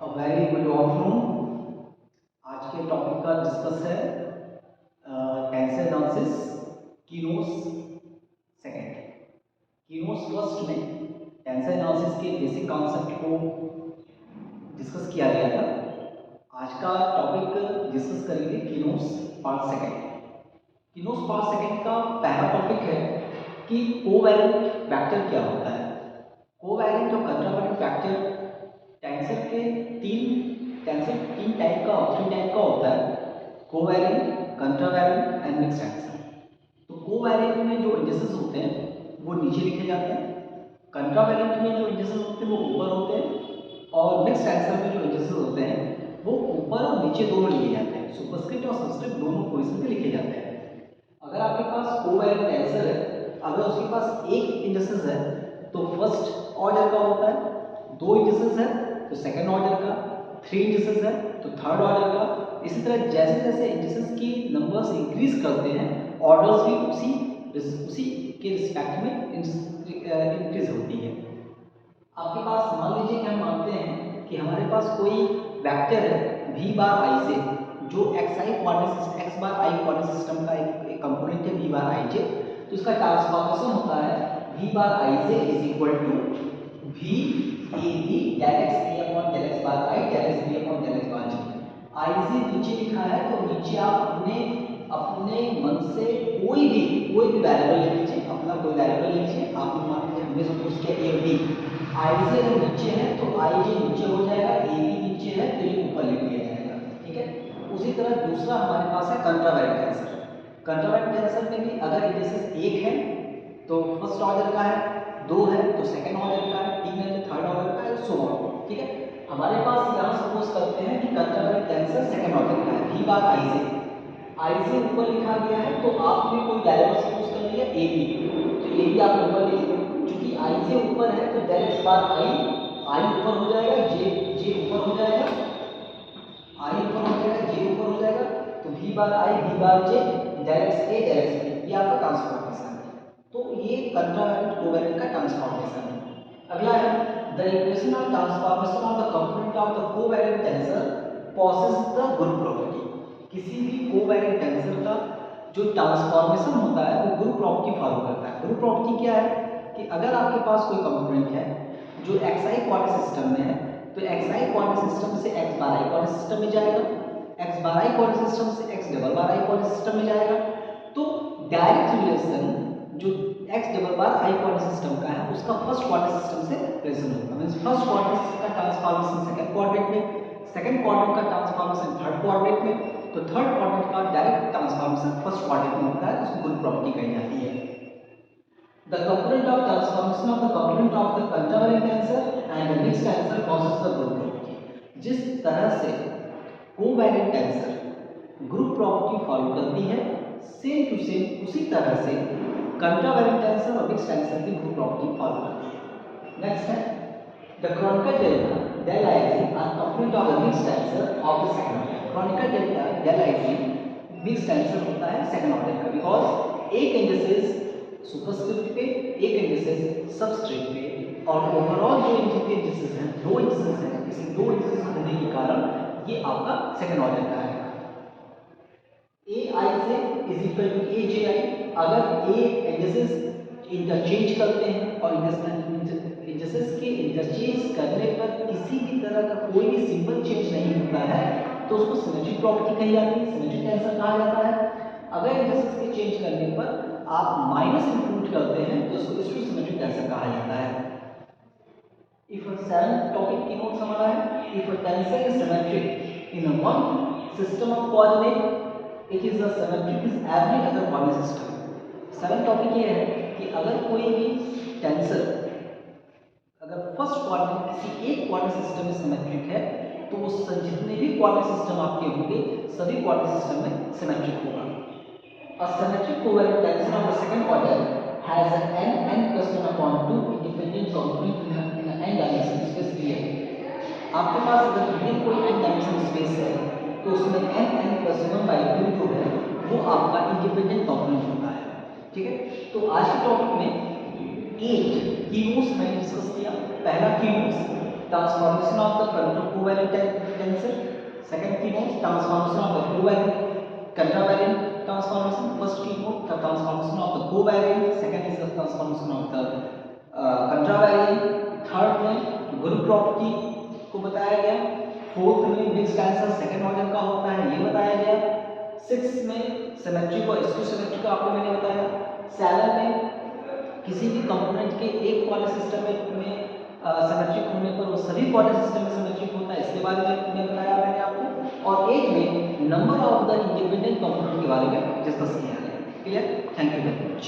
Very good afternoon. आज के topic का डिस्कस है टेंसर एनालिसिस कीनोस सेकंड। कीनोस फर्स्ट में टेंसर एनालिसिस के बेसिक कॉन्सेप्ट को डिस्कस किया गया था। आज का टॉपिक डिस्कस करेंगे कीनोस पार्ट सेकंड। कीनोस पार्ट सेकंड का पहला टॉपिक है कि कोवैलेंट वेक्टर क्या होता है। कोवैलेंट और कंट्रावैलेंट वेक्टर टेंसर के तीन टाइप का होता है। Covalent, contravalent and mixed tensor. तो कोवैलेंट में जो इंडिसेस होते हैं वो नीचे लिखे जाते हैं, कंट्रावैलेंट में जो इंडिसेस होते हैं वो ऊपर होते हैं, और मिक्स्ड टेंसर में जो इंडिसेस होते हैं वो ऊपर और नीचे दोनों लिखे जाते हैं। सुपरस्क्रिप्ट और सबस्क्रिप्ट दोनों पोजीशन पे लिखे जाते हैं। अगर आपके पास कोवैलेंट टेंसर है, अगर उसके पास एक इंडिसेस है तो फर्स्ट ऑर्डर का होता है, दो इंडिसेस है तो सेकंड ऑर्डर का, थ्री इंडिसेस है तो थर्ड ऑर्डर का। इसी तरह जैसे जैसे इंडिसेस की नंबर्स इंक्रीज करते हैं, ऑर्डर्स भी उसी के रिस्पेक्ट में इंक्रीज होती है। आपके पास मान लीजिए कि हम मानते हैं कि हमारे पास कोई वेक्टर है v बार i से, जो x bar i coordinate system का एक कंपोनेंट है v बार i j। तो इसका ट्रांसफॉर्मेशन होता है v bar i j is equal to v a b del x a upon del x bar i del x b upon del x bar j। i j नीचे लिखा है तो नीचे आप अपने मन से कोई भी वेरिएबल ले लीजिए, अपना कोई वेरिएबल ले लीजिए। आप मान लीजिए हमने सपोज किया a b, i j अगर नीचे है तो i j नीचे हो जाएगा, a b नीचे है तो ये ऊपर लिख दिया जाएगा। ठीक है। उसी तरह दूसरा हमारे पास है कंट्रावैलेंट टेंसर। कंट्रावैलेंट टेंसर में भी अगर इंडिसेस एक है तो फर्स्ट ऑर्डर का है, दो है तो सेकंड ऑर्डर का है, तीन है तो थर्ड ऑर्डर का है, सो ऑन। ठीक है। हमारे पास यहाँ सपोज करते हैं कि कंट्रावैलेंट टेंसर सेकंड ऑर्डर का है, v बार i से। i से ऊपर लिखा गया है तो आपने कोई वेरिएबल सपोज कर लिया a b, तो a b आप ऊपर लिख लीजिए। क्योंकि i से ऊपर है तो del x बार i ऊपर हो जाएगा, j ऊपर हो जाएगा, i ऊपर हो जाएगा, j ऊपर हो जाएगा। तो v bar i v bar j del x a del x b, ये आपका ट्रांसफॉर्मेशन है। तो ये कंट्रावैलेंट कोवैलेंट का ट्रांसफॉर्मेशन है। अगला है the equation of transformation of the component of the covalent tensor possesses the group property. किसी भी कोवैलेंट टेंसर का जो ट्रांसफॉर्मेशन होता है वो ग्रुप प्रॉपर्टी फॉलो करता है। ग्रुप प्रॉपर्टी क्या है कि अगर आपके पास कोई कंपोनेंट है जो xi कोऑर्डिनेट सिस्टम में है तो xi कोऑर्डिनेट सिस्टम से x bar i coordinate system में जाएगा, x bar i coordinate system से x double bar i coordinate system में जाएगा। तो डायरेक्ट रिलेशन जो x double bar i coordinate system का है उसका फर्स्ट कोऑर्डिनेट सिस्टम से रिलेशन होगा। मींस फर्स्ट कोऑर्डिनेट का ट्रांसफॉर्मेशन सेकंड कोऑर्डिनेट में, सेकंड कोऑर्डिनेट का ट्रांसफॉर्मेशन थर्ड कोऑर्डिनेट में, तो थर्ड कोऑर्डिनेट का डायरेक्ट ट्रांसफॉर्मेशन फर्स्ट कोऑर्डिनेट में होता है, उसको ग्रुप प्रॉपर्टी कही जाती है। The component of transformation of the component of the contravariant tensor and the mixed tensor causes the group property। जिस तरह से covalent tensor group property follow करती है, सेम टू सेम उसी तरह से कंट्रावैलेंट टेंसर और मिक्स्ड टेंसर की ग्रुप प्रॉपर्टी फॉलो करती है। नेक्स्ट है the chronicle delta del ig are component of the mixed tensor of the second order। Chronicle delta del ig mixed tensor होता है सेकंड ऑर्डर का, बिकॉज एक indices superscript पे, एक इंडिसेस सबस्क्रिप्ट पे, और ओवरऑल जो इनके इंडिसेस हैं दो इंडिसेस हैं, इस दो इंडिसेस होने के कारण ये आपका सेकंड ऑर्डर का है। ai से इज इक्वल टू aj। अगर ए इंडिसेस इंटरचेंज करते हैं और इंडिसेस के इंटरचेंज करने पर किसी भी तरह का कोई भी सिंपल चेंज नहीं होता है तो उसको सिमेट्रिक प्रॉपर्टी कही जाती है, सिमेट्रिक टेंसर कहा जाता है। अगर इंडिसेस के चेंज करने पर आप माइनस इंक्लूड करते हैं तो उसको सिमेट्रिक टेंसर कहा जाता है। इफ अ सेवंथ टॉपिक की नोट्स हमारा है, if a tensor is symmetric in a one system of coordinate it is a symmetric is every other coordinate system. Seventh topic ये है कि अगर कोई भी टेंसर अगर फर्स्ट कोऑर्डिनेट किसी एक कोऑर्डिनेट सिस्टम में सिमेट्रिक है तो वो जितने भी कोऑर्डिनेट सिस्टम आपके होंगे सभी कोऑर्डिनेट सिस्टम में सिमेट्रिक होगा। A symmetric covalent tensor of the second order has n plus 1 upon 2 independent component in an n dimensional space real। आपके पास अगर रियल कोई n डायमेंशनल स्पेस है तो उसमें n plus 1 by 2 जो है वो आपका इंडिपेंडेंट कंपोनेंट होता है। ठीक है। तो आज के टॉपिक में 8 कीनोस मैंने डिस्कस किया। पहला कीनोस transformation of the covalent tensor. Second keynote, transformation of the covalent contravariant transformation. First keynote, the transformation of the covariant. Second is the transformation of the contravariant. Third में ग्रुप प्रॉपर्टी को बताया गया. Fourth में mixed tensor second order का होता है, ये बताया गया. सिक्स में सिमेट्री को स्क्यू सिमेट्री का आपको मैंने बताया. सेवन में किसी भी कंपोनेंट के एक क्वाड्रेटिक सिस्टम में सिमेट्रिक होने पर वो सभी क्वाड्रेटिक सिस्टम में सिमेट्रिक होता है, इसके बारे में बताया मैंने आपको. और एट में number of the independent component के बारे में डिस्कस किया है. Clear? Thank you very much.